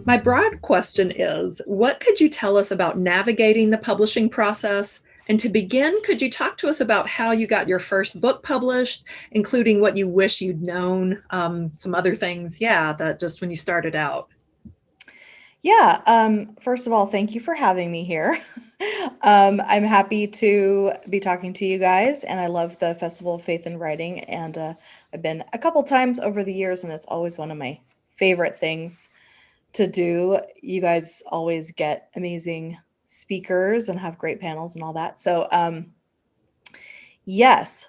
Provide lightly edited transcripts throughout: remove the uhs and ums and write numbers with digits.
My broad question is, what could you tell us about navigating the publishing process? And to begin, could you talk to us about how you got your first book published, including what you wish you'd known, some other things, that just when you started out? Yeah, first of all, thank you for having me here. I'm happy to be talking to you guys, and I love the Festival of Faith and Writing, and I've been a couple times over the years, and it's always one of my favorite things to do. You guys always get amazing speakers and have great panels and all that. So, yes,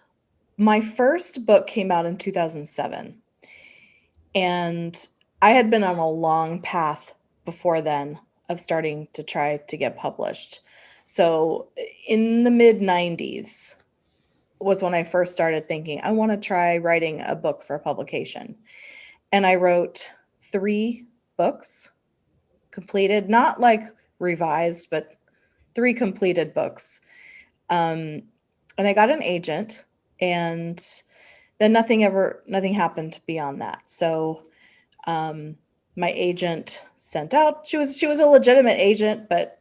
my first book came out in 2007, and I had been on a long path before then of starting to try to get published. So in the mid 90s was when I first started thinking, I want to try writing a book for publication. And I wrote 3 books, completed, not like revised, but 3 completed books. And I got an agent, and then nothing happened beyond that. So my agent sent out, she was a legitimate agent, but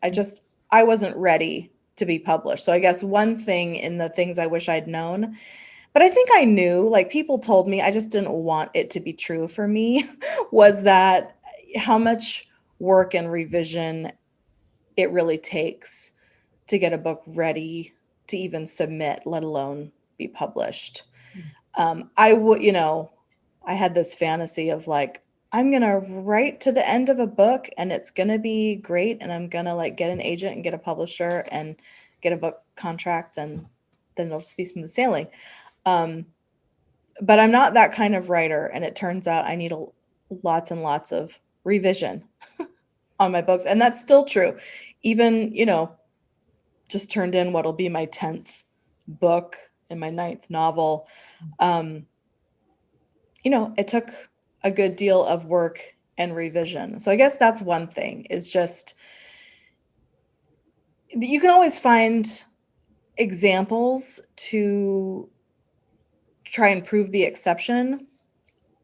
I wasn't ready to be published. So I guess one thing in the things I wish I'd known, but I think I knew, like people told me, I just didn't want it to be true for me, was that how much work and revision it really takes to get a book ready to even submit, let alone be published. I had this fantasy of like, I'm going to write to the end of a book and it's going to be great. And I'm going to like get an agent and get a publisher and get a book contract, and then it'll just be smooth sailing. But I'm not that kind of writer. And it turns out I need lots and lots of revision on my books. And that's still true. Even, just turned in what'll be my 10th book and my 9th novel. It took a good deal of work and revision. So I guess that's one thing, is just, you can always find examples to try and prove the exception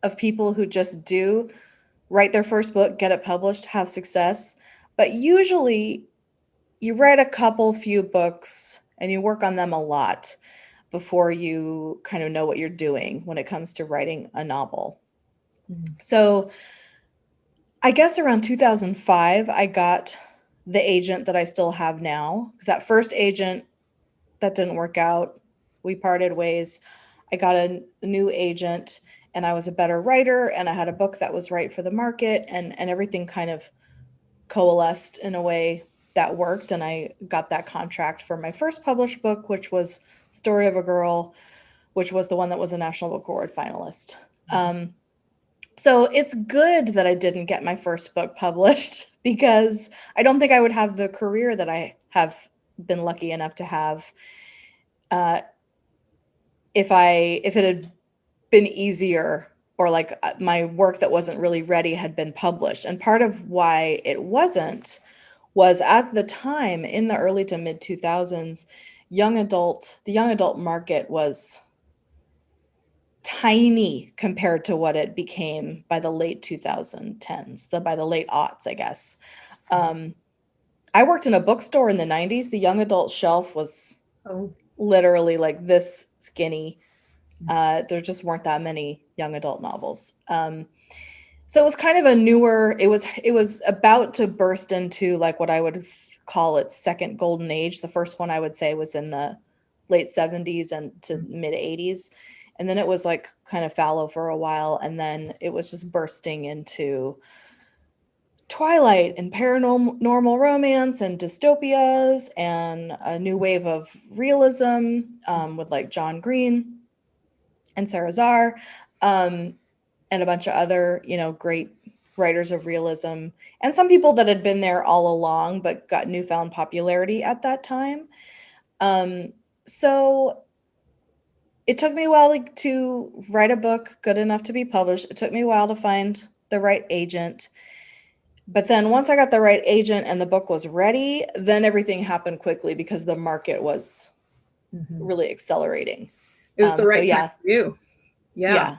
of people who just do write their first book, get it published, have success. But usually you write a few books and you work on them a lot before you kind of know what you're doing when it comes to writing a novel. So I guess around 2005, I got the agent that I still have now, because that first agent, that didn't work out. We parted ways. I got a new agent, and I was a better writer, and I had a book that was right for the market, and everything kind of coalesced in a way that worked. And I got that contract for my first published book, which was Story of a Girl, which was the one that was a National Book Award finalist. So it's good that I didn't get my first book published, because I don't think I would have the career that I have been lucky enough to have if it had been easier, or like my work that wasn't really ready had been published. And part of why it wasn't was, at the time in the early to mid 2000s, the young adult market was tiny compared to what it became by the late 2010s, by the late aughts, I guess. I worked in a bookstore in the 90s. The young adult shelf was literally like this skinny. There just weren't that many young adult novels. So it was kind of a newer, it was about to burst into like what I would call its second golden age. The first one I would say was in the late 70s and to mid 80s. And then it was like kind of fallow for a while. And then it was just bursting into Twilight and paranormal romance and dystopias and a new wave of realism with like John Green and Sara Zarr and a bunch of other, great writers of realism, and some people that had been there all along but got newfound popularity at that time. So it took me a while to write a book good enough to be published. It took me a while to find the right agent. But then once I got the right agent and the book was ready, then everything happened quickly because the market was really accelerating. It was the So right time yeah, for you. Yeah.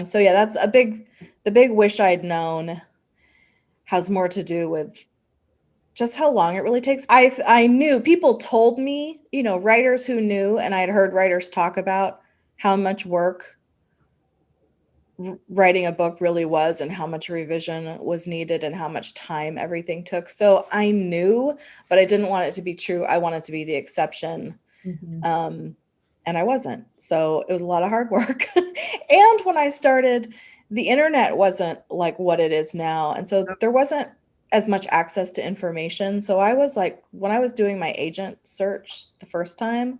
So yeah, that's the big wish I'd known has more to do with just how long it really takes. I knew, people told me, you know, writers who knew, and I'd heard writers talk about how much work writing a book really was and how much revision was needed and how much time everything took. So I knew, but I didn't want it to be true. I wanted to be the exception. And I wasn't. So it was a lot of hard work. And when I started, the internet wasn't like what it is now. And so there wasn't as much access to information. So I was like, when I was doing my agent search the first time,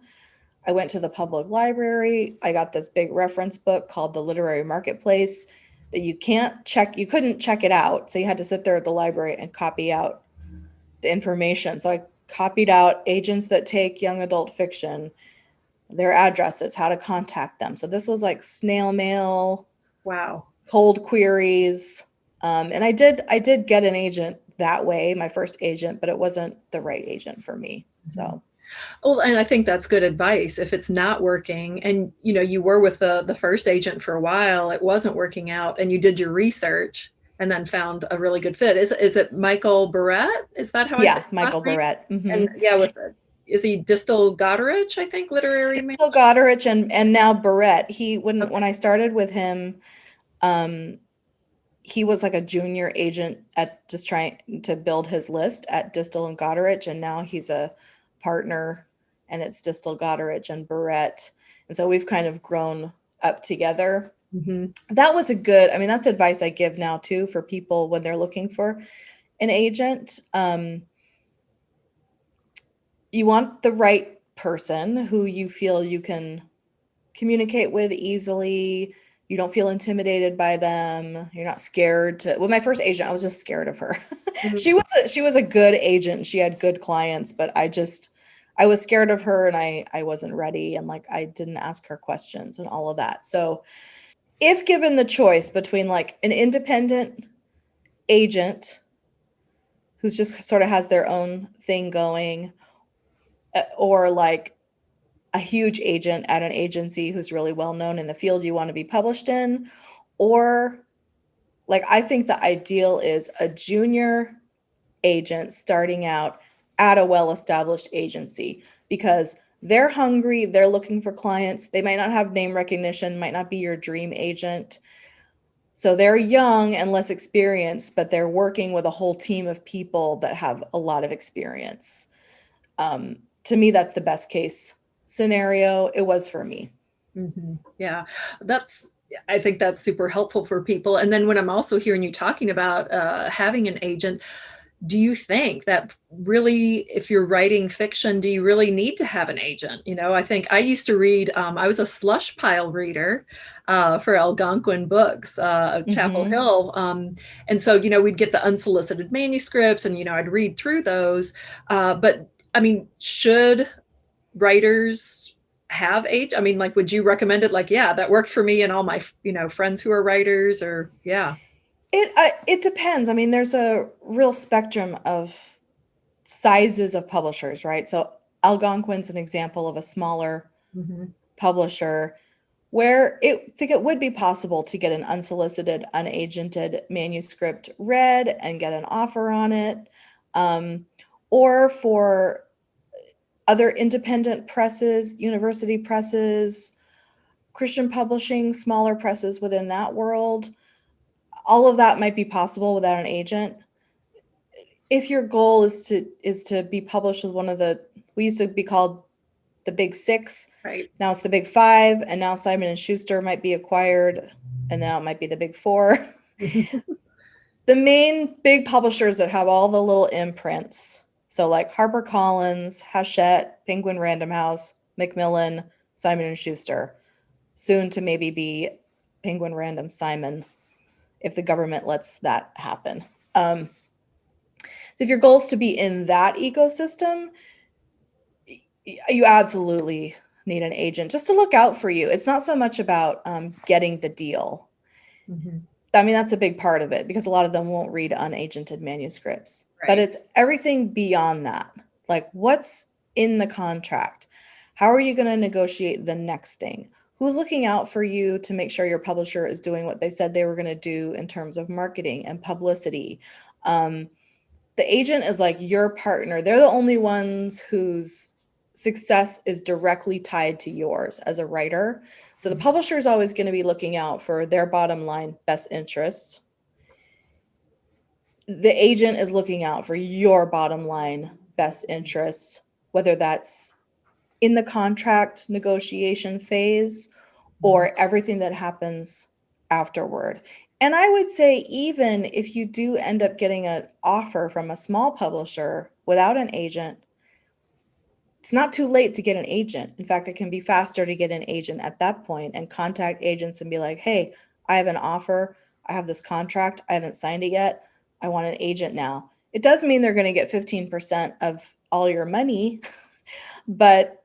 I went to the public library. I got this big reference book called The Literary Marketplace that you couldn't check it out. So you had to sit there at the library and copy out the information. So I copied out agents that take young adult fiction, their addresses, how to contact them. So this was like snail mail. Wow. Cold queries. And I did get an agent that way, my first agent, but it wasn't the right agent for me. So. Well, and I think that's good advice. If it's not working and, you know, you were with the first agent for a while, it wasn't working out and you did your research and then found a really good fit. Is it Michael Barrett? Is that how I say his Michael last name? Barrett. And yeah, is he Distal Goderich, I think, literary man? Distal Goderich and now Barrett. When I started with him, he was like a junior agent at just trying to build his list at Distal and Goderich, and now he's a partner and it's Distal Goderich and Barrett. And so we've kind of grown up together. That was that's advice I give now too for people when they're looking for an agent. You want the right person who you feel you can communicate with easily. You don't feel intimidated by them. You're not scared to. Well, my first agent, I was just scared of her. She was a good agent. She had good clients, but I was scared of her and I wasn't ready. And like, I didn't ask her questions and all of that. So if given the choice between like an independent agent who's just sort of has their own thing going, or like a huge agent at an agency who's really well known in the field you want to be published in, or like, I think the ideal is a junior agent starting out at a well-established agency because they're hungry, they're looking for clients. They might not have name recognition, might not be your dream agent. So they're young and less experienced, but they're working with a whole team of people that have a lot of experience. To me, that's the best case scenario. It was for me. Yeah, I think that's super helpful for people. And then when I'm also hearing you talking about having an agent, do you think that really, if you're writing fiction, do you really need to have an agent? You know, I think I used to read, I was a slush pile reader for Algonquin Books, Chapel Hill. And so, you know, we'd get the unsolicited manuscripts and, you know, I'd read through those. But I mean, should writers have I mean, like, would you recommend it? Like, yeah, that worked for me and all my, you know, friends who are writers, or yeah. It depends. I mean, there's a real spectrum of sizes of publishers, right? So Algonquin's an example of a smaller publisher where I think it would be possible to get an unsolicited, unagented manuscript read and get an offer on it. Or for other independent presses, university presses, Christian publishing, smaller presses within that world, all of that might be possible without an agent. If your goal is to be published with one of we used to be called the Big Six. Right. Now it's the Big Five, and now Simon & Schuster might be acquired, and now it might be the Big Four. The main big publishers that have all the little imprints, so like HarperCollins, Hachette, Penguin Random House, Macmillan, Simon & Schuster, soon to maybe be Penguin Random Simon, if the government lets that happen. So if your goal is to be in that ecosystem, you absolutely need an agent just to look out for you. It's not so much about getting the deal. I mean, that's a big part of it because a lot of them won't read unagented manuscripts, but it's everything beyond that. Like, what's in the contract? How are you going to negotiate the next thing? who's looking out for you to make sure your publisher is doing what they said they were going to do in terms of marketing and publicity. The agent is like your partner. They're the only ones whose success is directly tied to yours as a writer. So the publisher is always going to be looking out for their bottom line best interests. The agent is looking out for your bottom line best interests, whether that's in the contract negotiation phase or everything that happens afterward. And I would say, even if you do end up getting an offer from a small publisher without an agent, it's not too late to get an agent. In fact, it can be faster to get an agent at that point and contact agents and be like, hey, I have an offer. I have this contract. I haven't signed it yet. I want an agent now. It does mean they're going to get 15% of all your money, but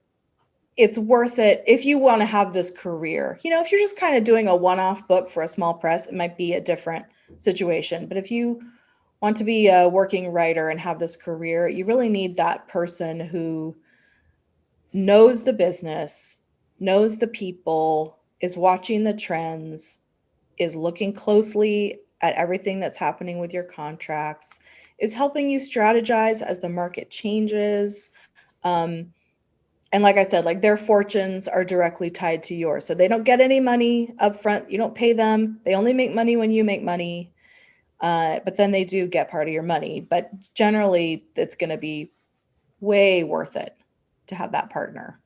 it's worth it if you want to have this career. You know, if you're just kind of doing a one-off book for a small press, it might be a different situation. But if you want to be a working writer and have this career, you really need that person who knows the business, knows the people, is watching the trends, is looking closely at everything that's happening with your contracts, is helping you strategize as the market changes. And like I said, like their fortunes are directly tied to yours. So they don't get any money up front. You don't pay them. They only make money when you make money. But then they do get part of your money. But generally, it's going to be way worth it to have that partner.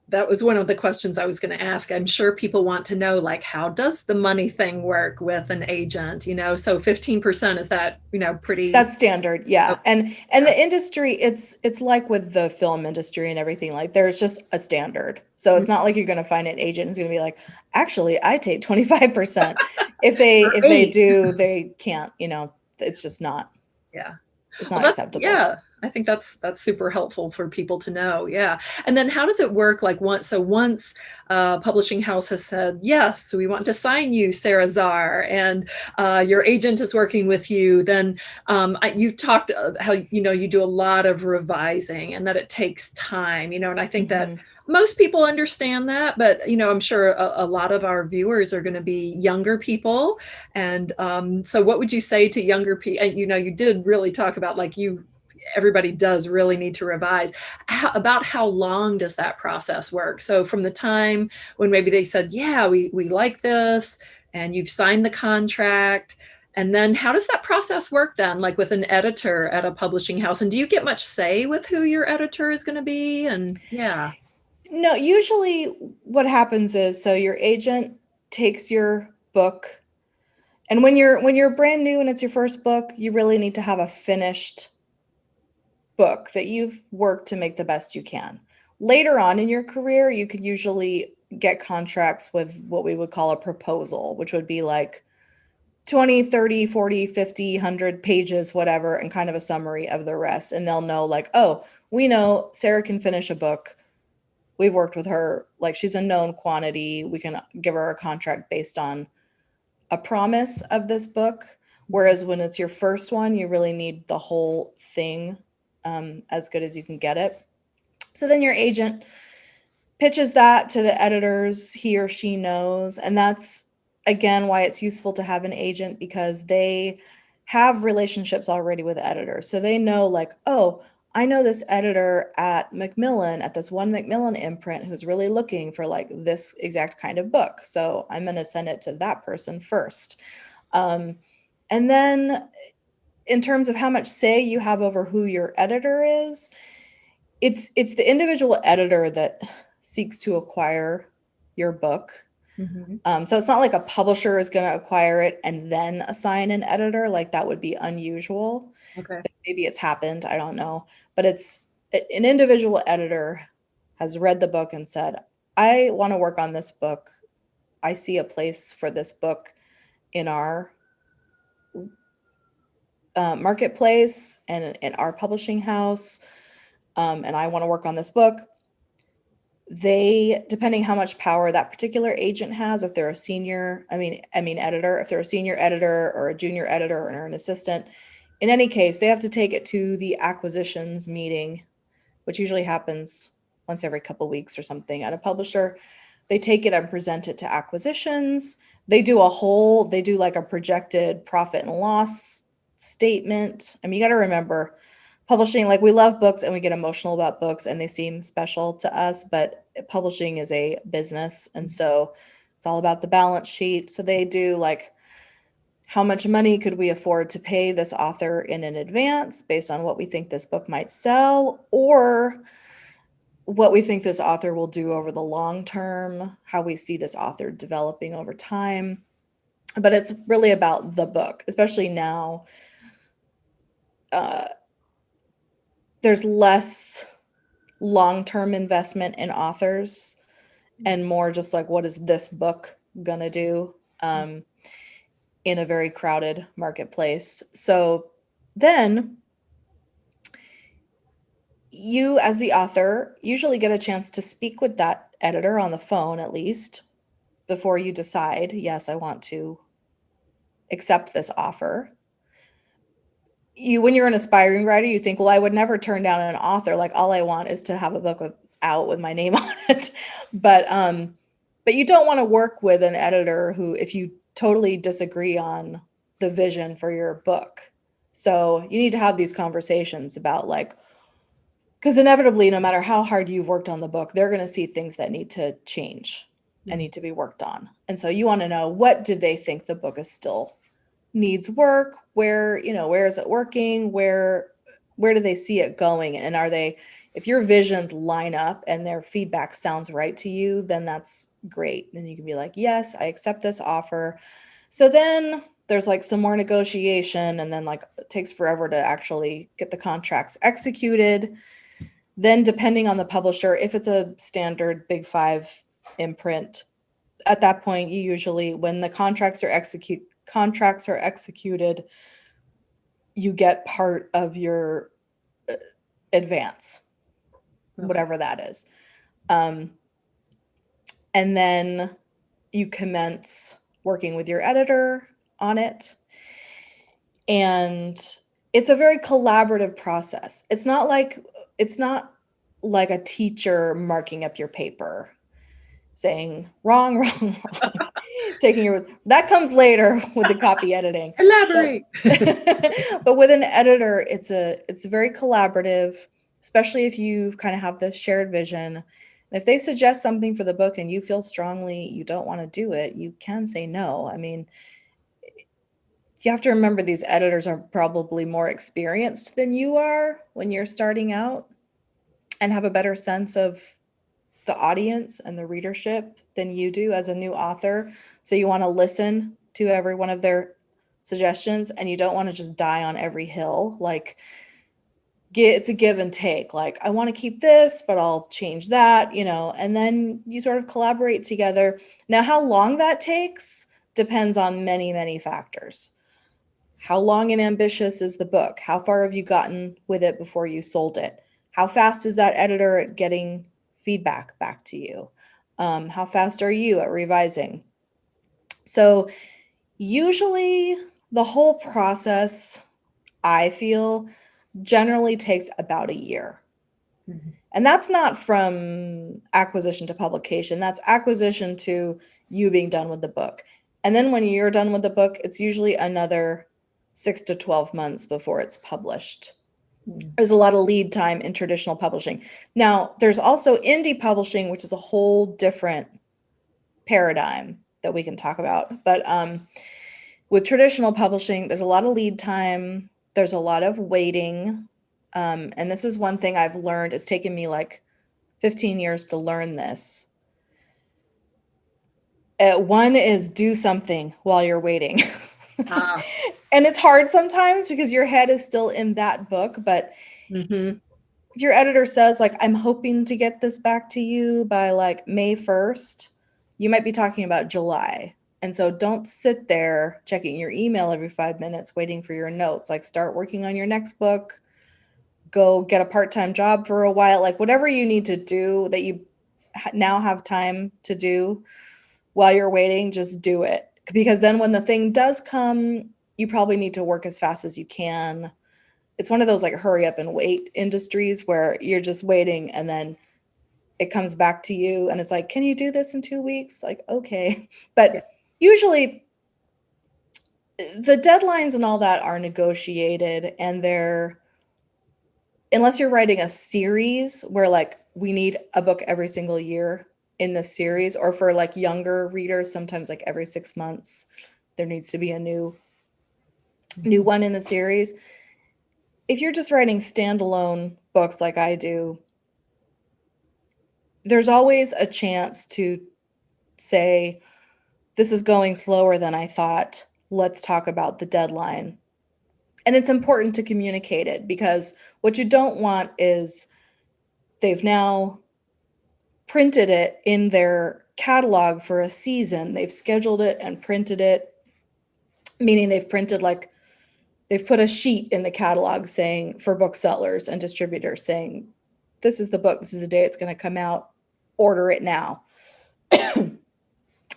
That was one of the questions I was going to ask. I'm sure people want to know, like, how does the money thing work with an agent? You know, so 15%, is that, you know, pretty? That's standard, yeah. And the industry, it's like with the film industry and everything, like there's just a standard. So it's not like you're going to find an agent who's going to be like, actually, I take 25%. If they do, they can't. You know, it's just not. Yeah. It's not acceptable. Yeah, I think that's super helpful for people to know. Yeah. And then how does it work? Like once publishing house has said, yes, we want to sign you, Sara Zarr, and your agent is working with you, then you talked how, you know, you do a lot of revising and that it takes time, you know, and I think that most people understand that, but, you know, I'm sure a lot of our viewers are going to be younger people. And so what would you say to younger people? You know, you did really talk about like everybody does really need to revise. About how long does that process work? So from the time when maybe they said, yeah, we like this, and you've signed the contract, and then how does that process work then, like with an editor at a publishing house? And do you get much say with who your editor is going to be? And yeah. No, usually what happens is, so your agent takes your book, and when you're brand new and it's your first book, you really need to have a finished book that you've worked to make the best you can. Later on in your career, you could usually get contracts with what we would call a proposal, which would be like 20, 30, 40, 50, 100 pages, whatever, and kind of a summary of the rest. And they'll know like, oh, we know Sara can finish a book. We've worked with her, like she's a known quantity. We can give her a contract based on a promise of this book. Whereas when it's your first one, you really need the whole thing as good as you can get it. So then your agent pitches that to the editors he or she knows. And that's, again, why it's useful to have an agent, because they have relationships already with editors. So they know like, oh, I know this editor at Macmillan, at this one Macmillan imprint, who's really looking for like this exact kind of book. So I'm going to send it to that person first. And then in terms of how much say you have over who your editor is, it's the individual editor that seeks to acquire your book. So it's not like a publisher is going to acquire it and then assign an editor. Like that would be unusual. Okay. Maybe it's happened, I don't know. But it's an individual editor has read the book and said, I want to work on this book. I see a place for this book in our marketplace and in our publishing house. And I want to work on this book. They, depending how much power that particular agent has, if they're a senior, editor, if they're a senior editor or a junior editor or an assistant, in any case, they have to take it to the acquisitions meeting, which usually happens once every couple of weeks or something at a publisher. They take it and present it to acquisitions. They do like a projected profit and loss statement. I mean, you got to remember, publishing, like, we love books and we get emotional about books and they seem special to us, but publishing is a business. And so it's all about the balance sheet. So they do like, how much money could we afford to pay this author in advance based on what we think this book might sell, or what we think this author will do over the long term, how we see this author developing over time. But it's really about the book, especially now. There's less long-term investment in authors and more just like, what is this book gonna do in a very crowded marketplace. So then you, as the author, usually get a chance to speak with that editor on the phone, at least, before you decide, yes, I want to accept this offer. When you're an aspiring writer, you think, well, I would never turn down an author. Like, all I want is to have a book out with my name on it. But you don't want to work with an editor who, if you totally disagree on the vision for your book. So you need to have these conversations about, like, because inevitably, no matter how hard you've worked on the book, they're going to see things that need to change and need to be worked on. And so you want to know, what do they think the book is still needs work? Where is it working? Where do they see it going? And if your visions line up and their feedback sounds right to you, then that's great. And you can be like, yes, I accept this offer. So then there's like some more negotiation, and then like it takes forever to actually get the contracts executed. Then depending on the publisher, if it's a standard Big Five imprint, at that point, you usually, when the contracts are executed, you get part of your advance, whatever that is. And then you commence working with your editor on it. And it's a very collaborative process. It's not like a teacher marking up your paper saying wrong, that comes later with the copy editing. Elaborate. But with an editor, it's very collaborative, especially if you kind of have this shared vision. And if they suggest something for the book and you feel strongly you don't want to do it, you can say no. I mean, you have to remember, these editors are probably more experienced than you are when you're starting out and have a better sense of the audience and the readership than you do as a new author. So you want to listen to every one of their suggestions, and you don't want to just die on every hill. Like, it's a give and take. Like, I want to keep this, but I'll change that, and then you sort of collaborate together. Now, how long that takes depends on many, many factors. How long and ambitious is the book? How far have you gotten with it before you sold it? How fast is that editor at getting feedback back to you? How fast are you at revising? So usually the whole process, I feel, generally takes about a year. Mm-hmm. And that's not from acquisition to publication. That's acquisition to you being done with the book. And then when you're done with the book, it's usually another 6 to 12 months before it's published. There's a lot of lead time in traditional publishing. Now, there's also indie publishing, which is a whole different paradigm that we can talk about. But with traditional publishing, there's a lot of lead time. There's a lot of waiting. And this is one thing I've learned. It's taken me like 15 years to learn this. One is, do something while you're waiting. And it's hard sometimes because your head is still in that book. But if your editor says, like, I'm hoping to get this back to you by like May 1st, you might be talking about July. And so don't sit there checking your email every 5 minutes, waiting for your notes. Like, start working on your next book, go get a part-time job for a while, like whatever you need to do that you now have time to do while you're waiting, just do it. Because then when the thing does come, you probably need to work as fast as you can. It's one of those like hurry up and wait industries where you're just waiting, and then it comes back to you and it's like, can you do this in 2 weeks? Like, okay. But usually the deadlines and all that are negotiated, and they're, unless you're writing a series where like we need a book every single year in the series, or for like younger readers, sometimes like every 6 months, there needs to be a new one in the series. If you're just writing standalone books like I do, there's always a chance to say, this is going slower than I thought. Let's talk about the deadline. And it's important to communicate it, because what you don't want is they've now printed it in their catalog for a season. They've scheduled it and printed it, meaning they've printed, like, they've put a sheet in the catalog saying, for booksellers and distributors, saying, this is the book, this is the day it's going to come out, order it now.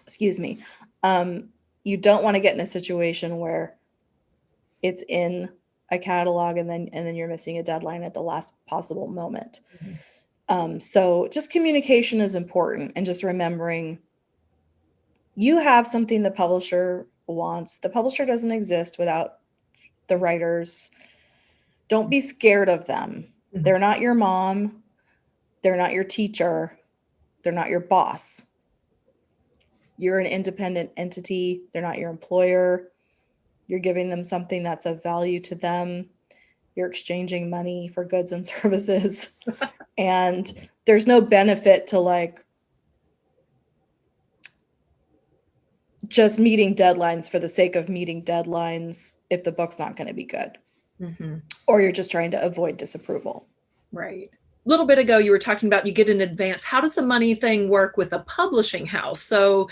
Excuse me. You don't want to get in a situation where it's in a catalog and then you're missing a deadline at the last possible moment. So just communication is important, and just remembering you have something the publisher wants. The publisher doesn't exist without the writers. Don't be scared of them. They're not your mom. They're not your teacher. They're not your boss. You're an independent entity. They're not your employer. You're giving them something that's of value to them. You're exchanging money for goods and services. And there's no benefit to like just meeting deadlines for the sake of meeting deadlines if the book's not going to be good. Or you're just trying to avoid disapproval. Right. A little bit ago, you were talking about you get an advance. How does the money thing work with a publishing house? So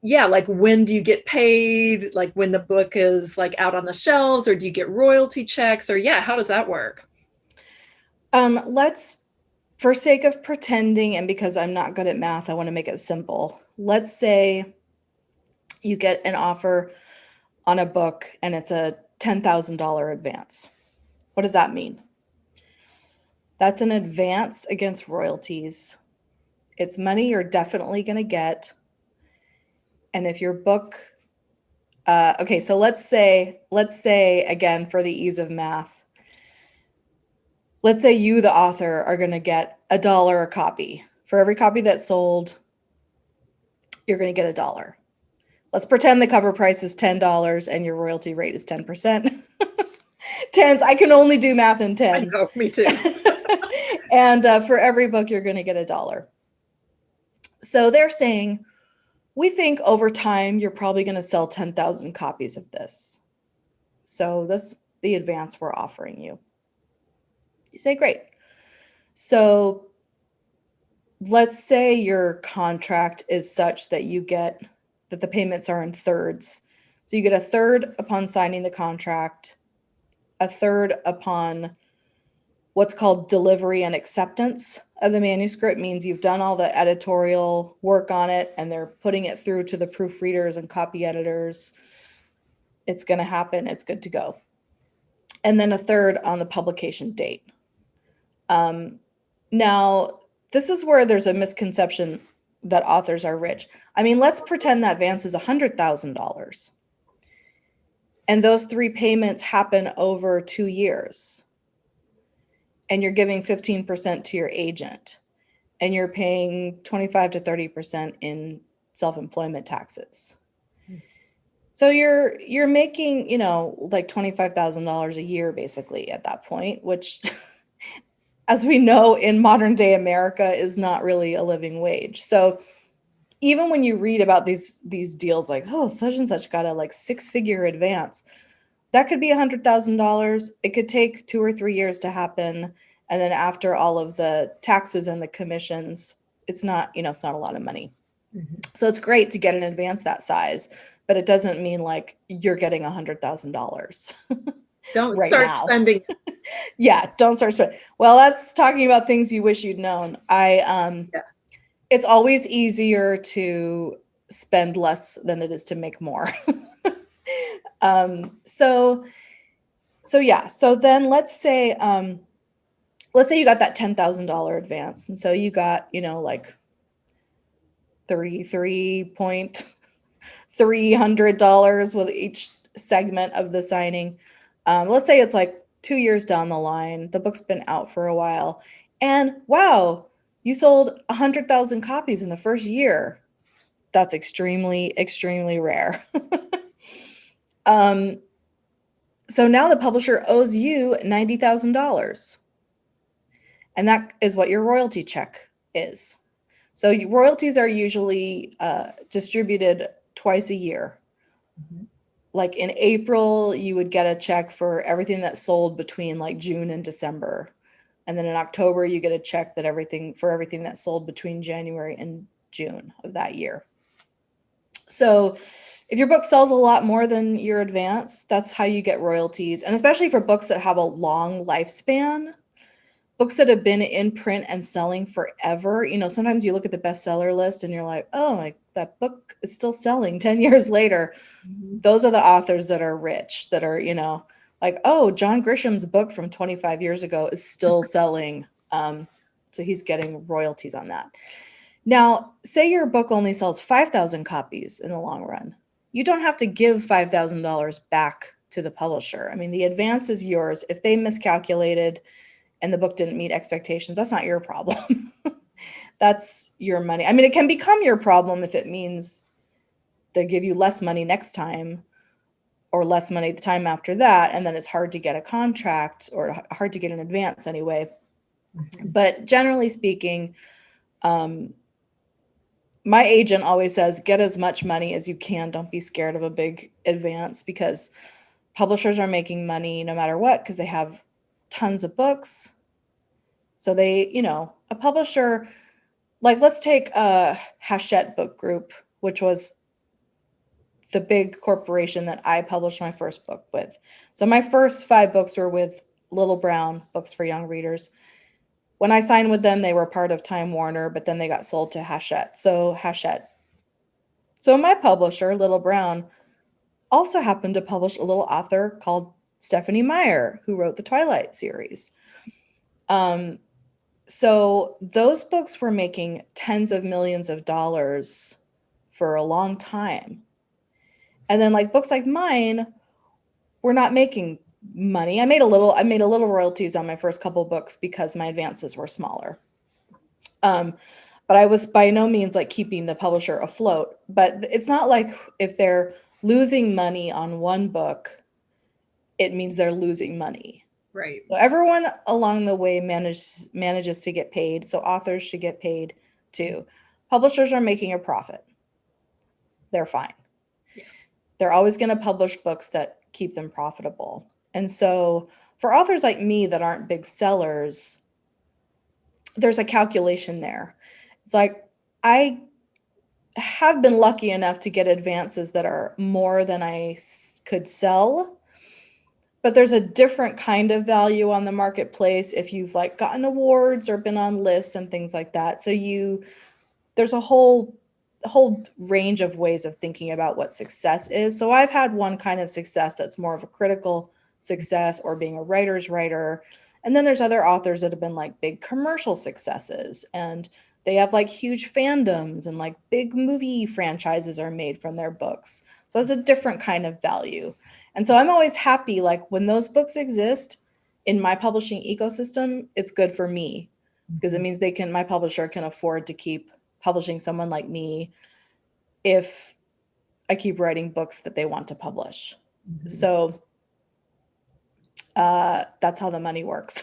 yeah, like when do you get paid? Like when the book is like out on the shelves, or do you get royalty checks? Or yeah, how does that work? Let's, for sake of pretending, and because I'm not good at math, I want to make it simple. Let's say you get an offer on a book and it's a $10,000 advance. What does that mean? That's an advance against royalties. It's money you're definitely going to get. And if your book, okay, so let's say again, for the ease of math, let's say you, the author, are going to get $1 a copy. For every copy that's sold, you're going to get $1. Let's pretend the cover price is $10 and your royalty rate is 10%. Tens, I can only do math in tens. I know, me too. And for every book, you're going to get $1. So they're saying, we think over time, you're probably going to sell 10,000 copies of this. So that's the advance we're offering you. You say, great. So let's say your contract is such that you get, that the payments are in thirds. So you get a third upon signing the contract, a third upon what's called delivery and acceptance of the manuscript. Means you've done all the editorial work on it and they're putting it through to the proofreaders and copy editors. It's going to happen. It's good to go. And then a third on the publication date. Now, this is where there's a misconception that authors are rich. I mean, let's pretend that advance is $100,000. And those 3 payments happen over 2 years. And you're giving 15% to your agent. And you're paying 25 to 30% in self-employment taxes. So you're making, like $25,000 a year basically at that point, which as we know in modern day America is not really a living wage. So even when you read about these deals like, oh, such and such got a like 6-figure advance, that could be $100,000. It could take 2 or 3 years to happen. And then after all of the taxes and the commissions, it's not, it's not a lot of money. So it's great to get an advance that size, but it doesn't mean like you're getting $100,000. Don't right start now. spending. Yeah, don't start spending. Well, that's talking about things you wish you'd known. It's always easier to spend less than it is to make more. So then let's say let's say you got that $10,000 advance. And so you got, like $33,300 with each segment of the signing. Let's say it's like 2 years down the line, the book's been out for a while, and wow, you sold 100,000 copies in the first year. That's extremely, extremely rare. So now the publisher owes you $90,000. And that is what your royalty check is. So royalties are usually distributed twice a year. Mm-hmm. Like in April, you would get a check for everything that sold between like June and December. And then in October, you get a check that everything that sold between January and June of that year. So if your book sells a lot more than your advance, that's how you get royalties. And especially for books that have a long lifespan, books that have been in print and selling forever. Sometimes you look at the bestseller list and you're like, oh, that book is still selling 10 years later. Mm-hmm. Those are the authors that are rich, that are, like, oh, John Grisham's book from 25 years ago is still selling. So he's getting royalties on that. Now, say your book only sells 5,000 copies in the long run. You don't have to give $5,000 back to the publisher. I mean, the advance is yours. If they miscalculated and the book didn't meet expectations, that's not your problem. That's your money. I mean, it can become your problem if it means they give you less money next time or less money the time after that, and then it's hard to get a contract or hard to get an advance anyway. Mm-hmm. But generally speaking, my agent always says, get as much money as you can. Don't be scared of a big advance, because publishers are making money no matter what, because they have tons of books. So they, a publisher, like let's take Hachette Book Group, which was the big corporation that I published my first book with. So my first 5 books were with Little Brown Books for Young Readers. When I signed with them, they were part of Time Warner, but then they got sold to Hachette. So my publisher, Little Brown, also happened to publish a little author called Stephanie Meyer, who wrote the Twilight series. So those books were making tens of millions of dollars for a long time. And then like books like mine were not making money. I made a little royalties on my first couple books because my advances were smaller. But I was by no means like keeping the publisher afloat. But it's not like if they're losing money on one book, it means they're losing money. Right. So everyone along the way manages to get paid. So authors should get paid too. Publishers are making a profit. They're fine. Yeah. They're always going to publish books that keep them profitable. And so for authors like me that aren't big sellers, there's a calculation there. It's like, I have been lucky enough to get advances that are more than I could sell. But there's a different kind of value on the marketplace if you've like gotten awards or been on lists and things like that. So there's a whole range of ways of thinking about what success is. So I've had one kind of success that's more of a critical success or being a writer's writer. And then there's other authors that have been like big commercial successes, and they have like huge fandoms and like big movie franchises are made from their books. So that's a different kind of value. And so I'm always happy, like when those books exist in my publishing ecosystem, it's good for me because it means my publisher can afford to keep publishing someone like me if I keep writing books that they want to publish. Mm-hmm. So that's how the money works.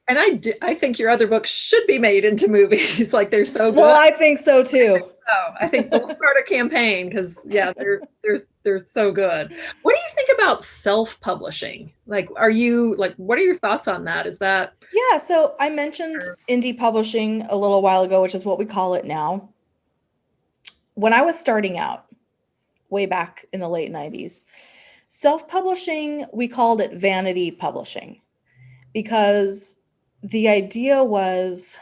And I think your other books should be made into movies. Like they're so good. Well, I think so too. I think we'll start a campaign because they're so good. What do you think about self-publishing? Like, what are your thoughts on that? Is that? Yeah. So I mentioned indie publishing a little while ago, which is what we call it now. When I was starting out way back in the late 90s, self-publishing, we called it vanity publishing, because the idea was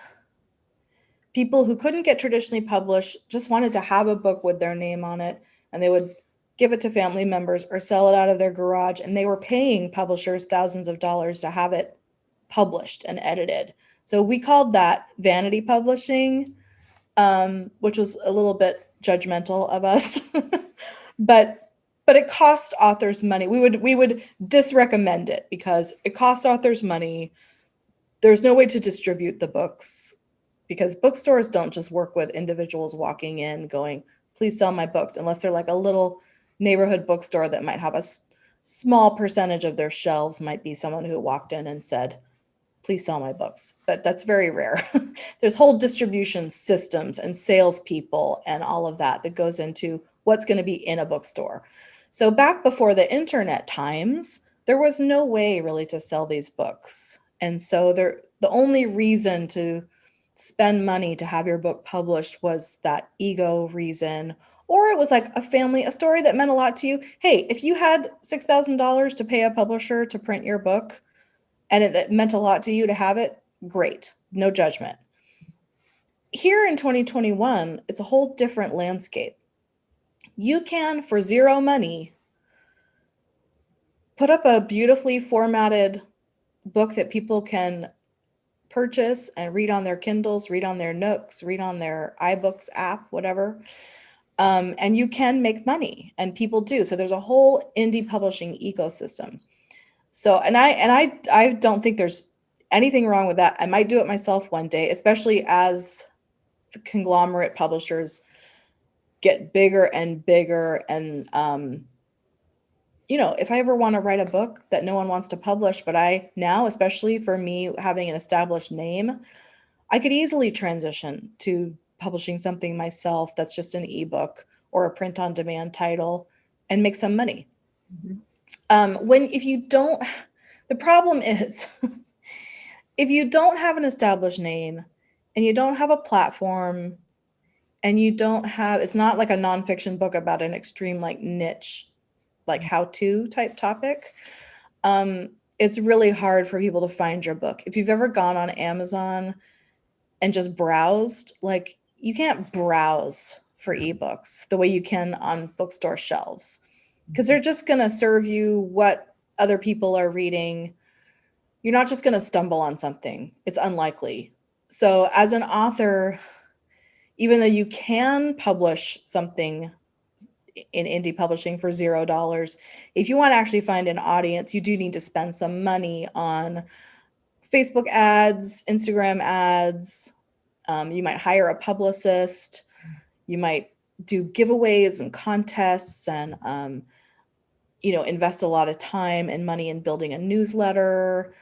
people who couldn't get traditionally published just wanted to have a book with their name on it, and they would give it to family members or sell it out of their garage, and they were paying publishers thousands of dollars to have it published and edited. So we called that vanity publishing, which was a little bit judgmental of us. but it costs authors money. We would disrecommend it because it costs authors money. There's no way to distribute the books because bookstores don't just work with individuals walking in going, please sell my books, unless they're like a little neighborhood bookstore that might have a small percentage of their shelves might be someone who walked in and said, please sell my books. But that's very rare. There's whole distribution systems and salespeople and all of that goes into what's going to be in a bookstore. So back before the internet times, there was no way really to sell these books. And so the only reason to spend money to have your book published was that ego reason, or it was like a story that meant a lot to you. Hey, if you had $6,000 to pay a publisher to print your book and it meant a lot to you to have it, great, no judgment. Here in 2021, it's a whole different landscape. You can, for zero money, put up a beautifully formatted book that people can purchase and read on their Kindles, read on their Nooks, read on their iBooks app, whatever. And you can make money, and people do. So there's a whole indie publishing ecosystem. So, and I don't think there's anything wrong with that. I might do it myself one day, especially as the conglomerate publishers get bigger and bigger. And, if I ever want to write a book that no one wants to publish, but especially for me, having an established name, I could easily transition to publishing something myself that's just an ebook or a print on demand title and make some money. Mm-hmm. The problem is if you don't have an established name and you don't have a platform and it's not like a nonfiction book about an extreme like niche, like how-to type topic, it's really hard for people to find your book. If you've ever gone on Amazon and just browsed, like you can't browse for ebooks the way you can on bookstore shelves because they're just going to serve you what other people are reading. You're not just going to stumble on something. It's unlikely. So as an author, even though you can publish something in indie publishing for $0, if you want to actually find an audience, you do need to spend some money on Facebook ads, Instagram ads. You might hire a publicist. You might do giveaways and contests and, invest a lot of time and money in building a newsletter.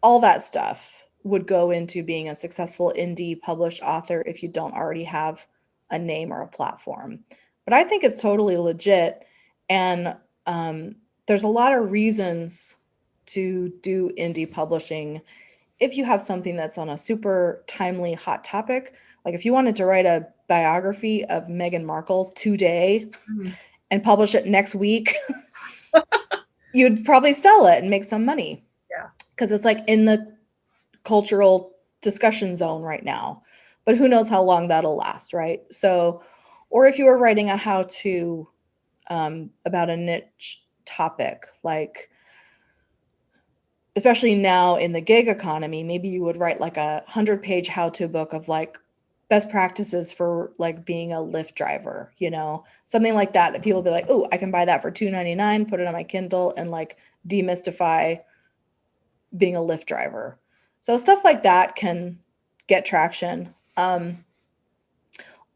All that stuff would go into being a successful indie published author if you don't already have a name or a platform. But I think it's totally legit. And there's a lot of reasons to do indie publishing if you have something that's on a super timely, hot topic. Like if you wanted to write a biography of Meghan Markle today and publish it next week, you'd probably sell it and make some money. Yeah. Because it's like in the cultural discussion zone right now. But who knows how long that'll last, right? So, or if you were writing a how-to about a niche topic, like especially now in the gig economy, maybe you would write like a 100-page how-to book of like best practices for like being a Lyft driver, something like that people will be like, oh, I can buy that for $2.99, put it on my Kindle and like demystify being a Lyft driver. So stuff like that can get traction.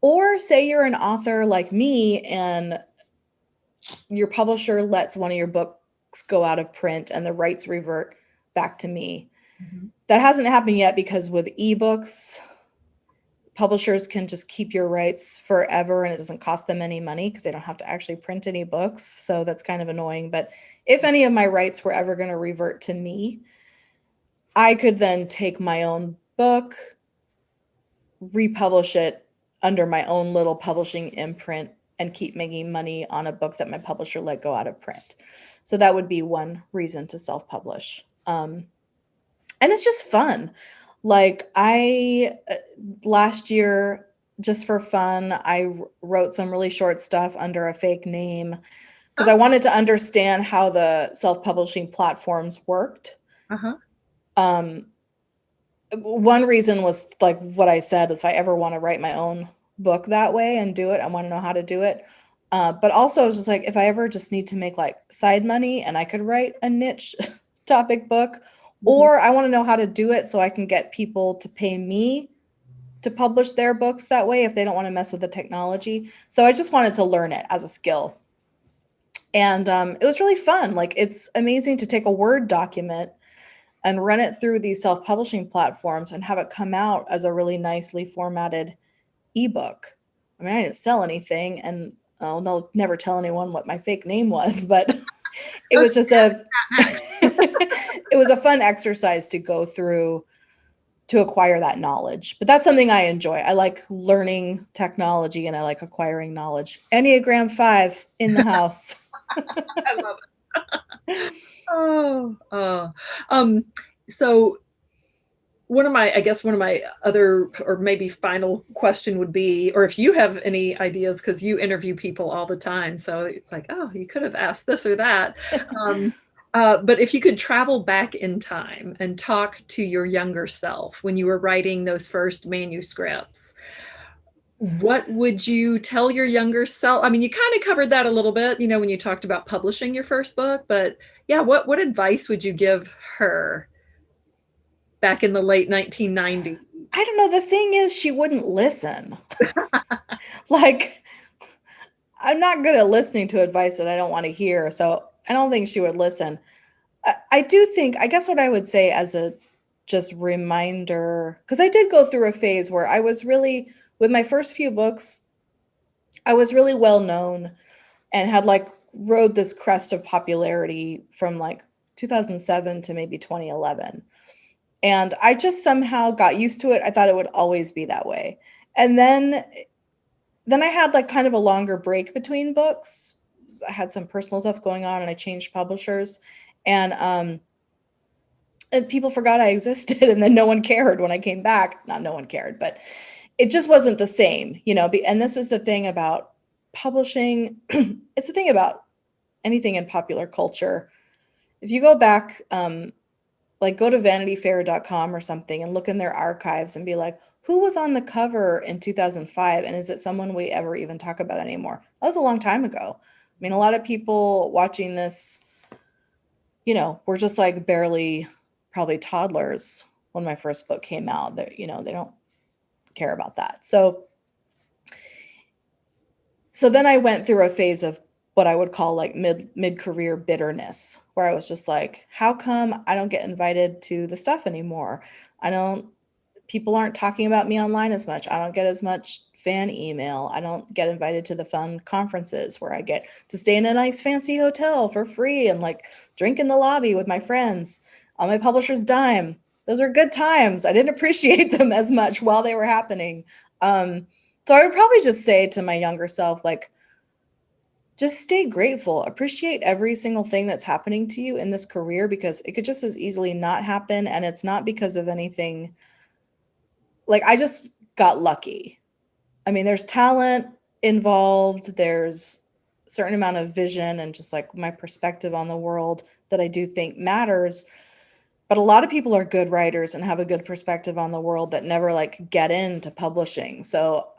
Or say you're an author like me and your publisher lets one of your books go out of print and the rights revert back to me. Mm-hmm. That hasn't happened yet because with ebooks, publishers can just keep your rights forever and it doesn't cost them any money because they don't have to actually print any books. So that's kind of annoying. But if any of my rights were ever going to revert to me, I could then take my own book, republish it under my own little publishing imprint and keep making money on a book that my publisher let go out of print. So that would be one reason to self-publish. And it's just fun. Like last year, just for fun, I wrote some really short stuff under a fake name because I wanted to understand how the self-publishing platforms worked. one reason was like what I said, is if I ever want to write my own book that way and do it, I want to know how to do it. But also I was just like, if I ever just need to make like side money and I could write a niche topic book, or I want to know how to do it so I can get people to pay me to publish their books that way if they don't want to mess with the technology. So I just wanted to learn it as a skill. And it was really fun. Like, it's amazing to take a Word document and run it through these self-publishing platforms and have it come out as a really nicely formatted ebook. I mean, I didn't sell anything, and I'll never tell anyone what my fake name was, but it was just it was a fun exercise to go through to acquire that knowledge. But that's something I enjoy. I like learning technology and I like acquiring knowledge. Enneagram 5 in the house. I love it. So one of my other, or maybe final question would be, or if you have any ideas, because you interview people all the time, so it's like, oh, you could have asked this or that. But if you could travel back in time and talk to your younger self when you were writing those first manuscripts, what would you tell your younger self? I mean, you kind of covered that a little bit, when you talked about publishing your first book, but yeah, what advice would you give her back in the late 1990s? I don't know. The thing is, she wouldn't listen. Like, I'm not good at listening to advice that I don't want to hear. So I don't think she would listen. I do think, I guess what I would say as a just reminder, because I did go through a phase where I was really, with my first few books, I was really well known and had like rode this crest of popularity from like 2007 to maybe 2011. And I just somehow got used to it. I thought it would always be that way. And then I had like kind of a longer break between books. I had some personal stuff going on and I changed publishers. And people forgot I existed, and then no one cared when I came back. Not no one cared, but it just wasn't the same, and this is the thing about publishing. It's the thing about anything in popular culture. If you go back, like go to vanityfair.com or something and look in their archives and be like, who was on the cover in 2005? And is it someone we ever even talk about anymore? That was a long time ago. I mean, a lot of people watching this, we're just like barely probably toddlers when my first book came out. They don't care about that. So then I went through a phase of what I would call like mid-career bitterness, where I was just like, how come I don't get invited to the stuff anymore? People aren't talking about me online as much. I don't get as much fan email. I don't get invited to the fun conferences where I get to stay in a nice fancy hotel for free and like drink in the lobby with my friends on my publisher's dime. Those are good times. I didn't appreciate them as much while they were happening. So I would probably just say to my younger self, like, just stay grateful, appreciate every single thing that's happening to you in this career, because it could just as easily not happen. And it's not because of anything. Like, I just got lucky. I mean, there's talent involved. There's a certain amount of vision and just like my perspective on the world that I do think matters. But a lot of people are good writers and have a good perspective on the world that never like get into publishing. So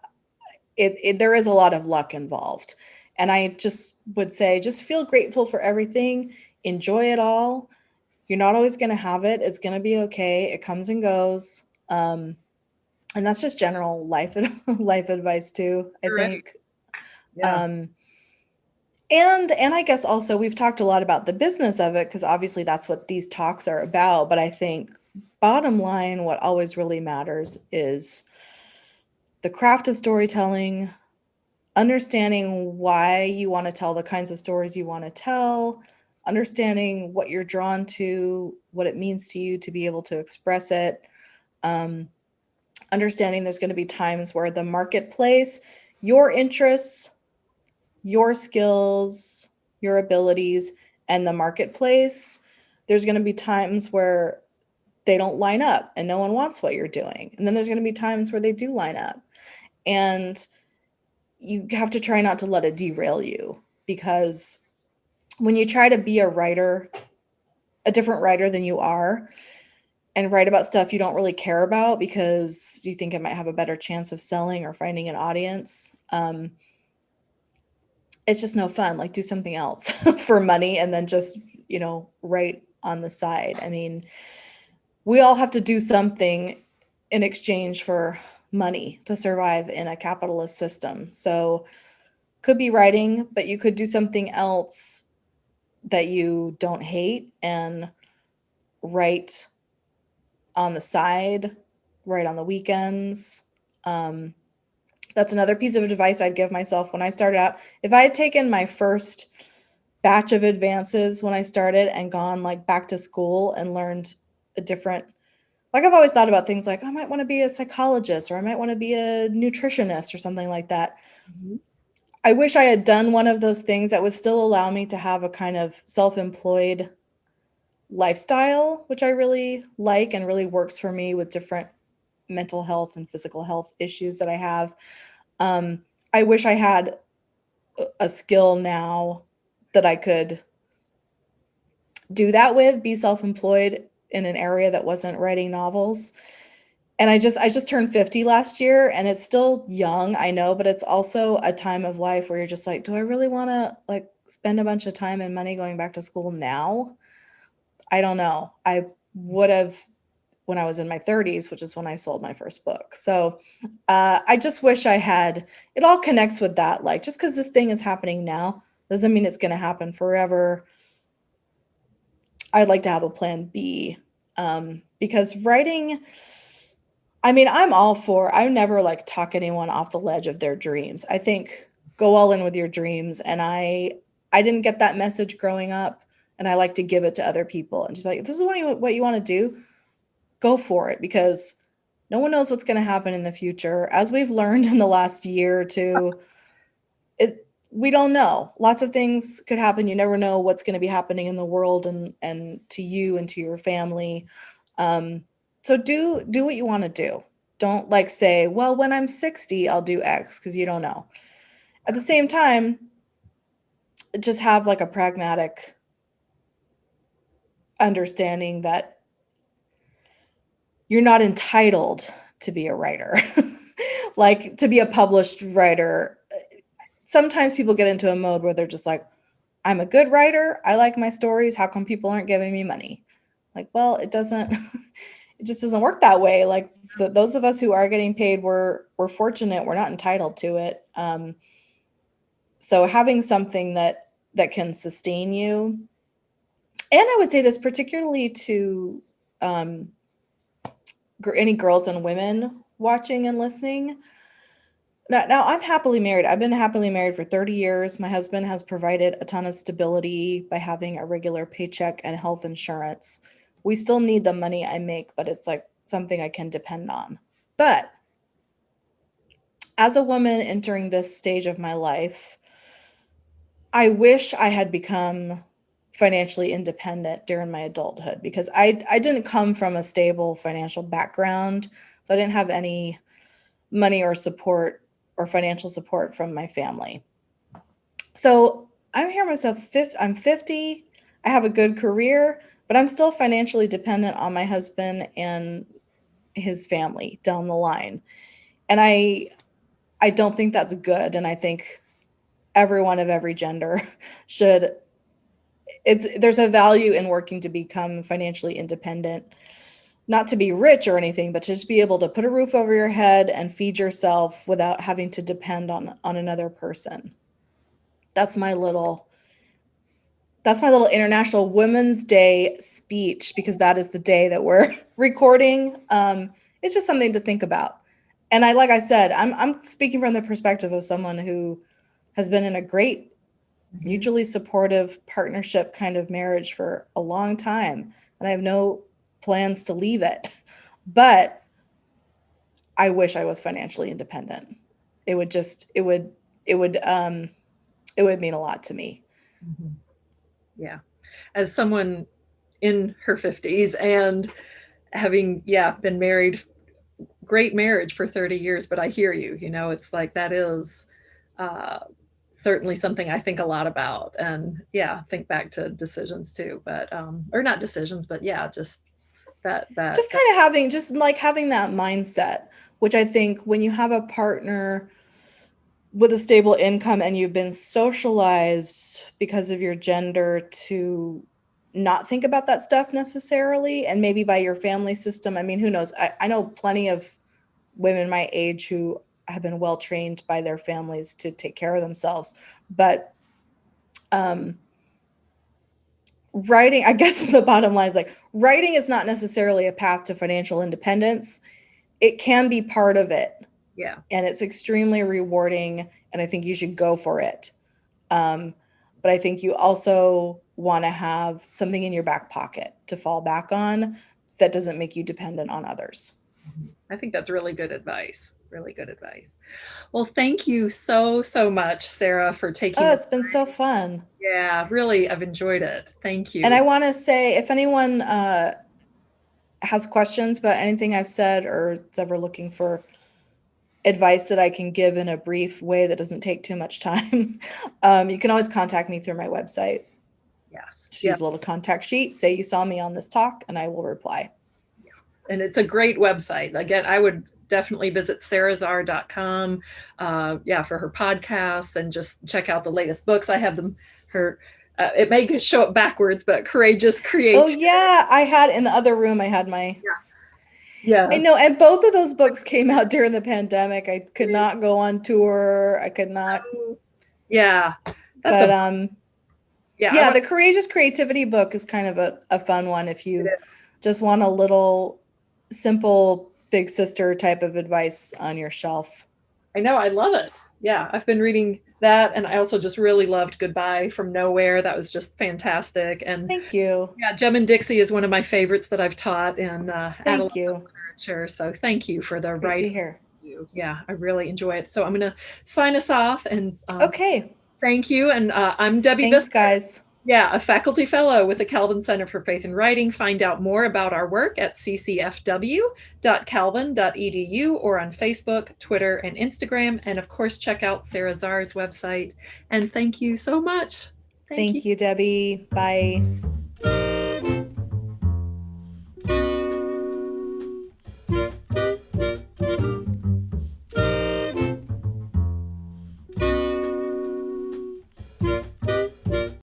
there is a lot of luck involved. And I just would say, just feel grateful for everything. Enjoy it all. You're not always going to have it. It's going to be okay. It comes and goes. And that's just general life advice too, I think. Yeah. And I guess also we've talked a lot about the business of it, because obviously that's what these talks are about. But I think bottom line, what always really matters is the craft of storytelling, understanding why you want to tell the kinds of stories you want to tell, understanding what you're drawn to, what it means to you to be able to express it, understanding there's going to be times where the marketplace, your interests, your skills, your abilities, and the marketplace, there's going to be times where they don't line up and no one wants what you're doing. And then there's going to be times where they do line up. And you have to try not to let it derail you, because when you try to be a writer, a different writer than you are, and write about stuff you don't really care about because you think it might have a better chance of selling or finding an audience. It's just no fun. Like, do something else for money and then just, write on the side. I mean, we all have to do something in exchange for money to survive in a capitalist system. So could be writing, but you could do something else that you don't hate and write on the side, write on the weekends. That's another piece of advice I'd give myself when I started out. If I had taken my first batch of advances when I started and gone like back to school and learned a different, like I've always thought about things like I might want to be a psychologist or I might want to be a nutritionist or something like that. Mm-hmm. I wish I had done one of those things that would still allow me to have a kind of self-employed lifestyle, which I really like and really works for me with different mental health and physical health issues that I have. I wish I had a skill now that I could do that with, be self-employed in an area that wasn't writing novels. And I just turned 50 last year, and it's still young, I know, but it's also a time of life where you're just like, do I really want to like spend a bunch of time and money going back to school now? I don't know. I would have when I was in my 30s, which is when I sold my first book. So I just wish I had, it all connects with that. Like, just because this thing is happening now doesn't mean it's going to happen forever. I'd like to have a plan B, because writing, I mean, I'm all for, I never like talk anyone off the ledge of their dreams. I think go all in with your dreams. And I didn't get that message growing up, and I like to give it to other people and just be like, this is what you want to do, go for it, because no one knows what's going to happen in the future. As we've learned in the last year or two, we don't know. Lots of things could happen. You never know what's going to be happening in the world and to you and to your family. So do what you want to do. Don't like say, well, when I'm 60, I'll do X, because you don't know. At the same time, just have like a pragmatic understanding that you're not entitled to be a writer, like to be a published writer. Sometimes people get into a mode where they're just like, I'm a good writer, I like my stories, how come people aren't giving me money? Like, well, it just doesn't work that way. Like those of us who are getting paid, we're fortunate, we're not entitled to it. So having something that can sustain you, and I would say this particularly to any girls and women watching and listening. Now I'm happily married. I've been happily married for 30 years. My husband has provided a ton of stability by having a regular paycheck and health insurance. We still need the money I make, but it's like something I can depend on. But as a woman entering this stage of my life, I wish I had become financially independent during my adulthood, because I didn't come from a stable financial background. So I didn't have any money or support or financial support from my family. So I'm here myself, I'm 50, I have a good career, but I'm still financially dependent on my husband and his family down the line. And I don't think that's good. And I think everyone of every gender should, there's a value in working to become financially independent, not to be rich or anything, but to just be able to put a roof over your head and feed yourself without having to depend on another person. That's my little International Women's Day speech, because that is the day that we're recording. It's just something to think about. And like I said, I'm speaking from the perspective of someone who has been in a great mutually supportive partnership kind of marriage for a long time, and I have no plans to leave it. But I wish I was financially independent. It would mean a lot to me. Mm-hmm. Yeah. As someone in her 50s and having, been married, great marriage for 30 years, but I hear you, it's like that is certainly something I think a lot about, and think back to decisions too, but or not decisions, but just just kind of having that mindset, which I think when you have a partner with a stable income and you've been socialized because of your gender to not think about that stuff necessarily, and maybe by your family system. I mean, who knows? I know plenty of women my age who have been well trained by their families to take care of themselves. But writing, I guess the bottom line is like, writing is not necessarily a path to financial independence. It can be part of it. Yeah. And it's extremely rewarding, and I think you should go for it. But I think you also want to have something in your back pocket to fall back on that doesn't make you dependent on others. I think that's really good advice. Really good advice. Well, thank you so much, Sara, for taking it's been so fun. Yeah, really, I've enjoyed it. Thank you. And I want to say, if anyone has questions about anything I've said or is ever looking for advice that I can give in a brief way that doesn't take too much time, you can always contact me through my website. Yes. Just use a little contact sheet, say you saw me on this talk, and I will reply. Yes. And it's a great website. Again, I would definitely visit sarazarr.com for her podcasts, and just check out the latest books. I have them, it may show up backwards, but Courageous Creativity. Oh yeah, I had in the other room, I had my... Yeah. I know, and both of those books came out during the pandemic. I could not go on tour. I could not. Yeah. The Courageous Creativity book is kind of a fun one if you just want a little simple big sister type of advice on your shelf. I know, I love it. Yeah, I've been reading that, and I also just really loved Goodbye from Nowhere. That was just fantastic. And thank you. Yeah, Jem and Dixie is one of my favorites that I've taught in thank you. literature. So thank you for the writing. To hear. Yeah, I really enjoy it. So I'm going to sign us off. And okay. Thank you. And I'm Debbie Thanks, Visser. guys. Yeah, a faculty fellow with the Calvin Center for Faith and Writing. Find out more about our work at ccfw.calvin.edu or on Facebook, Twitter, and Instagram. And of course, check out Sara Zarr's website. And thank you so much. Thank you, Debbie. Bye.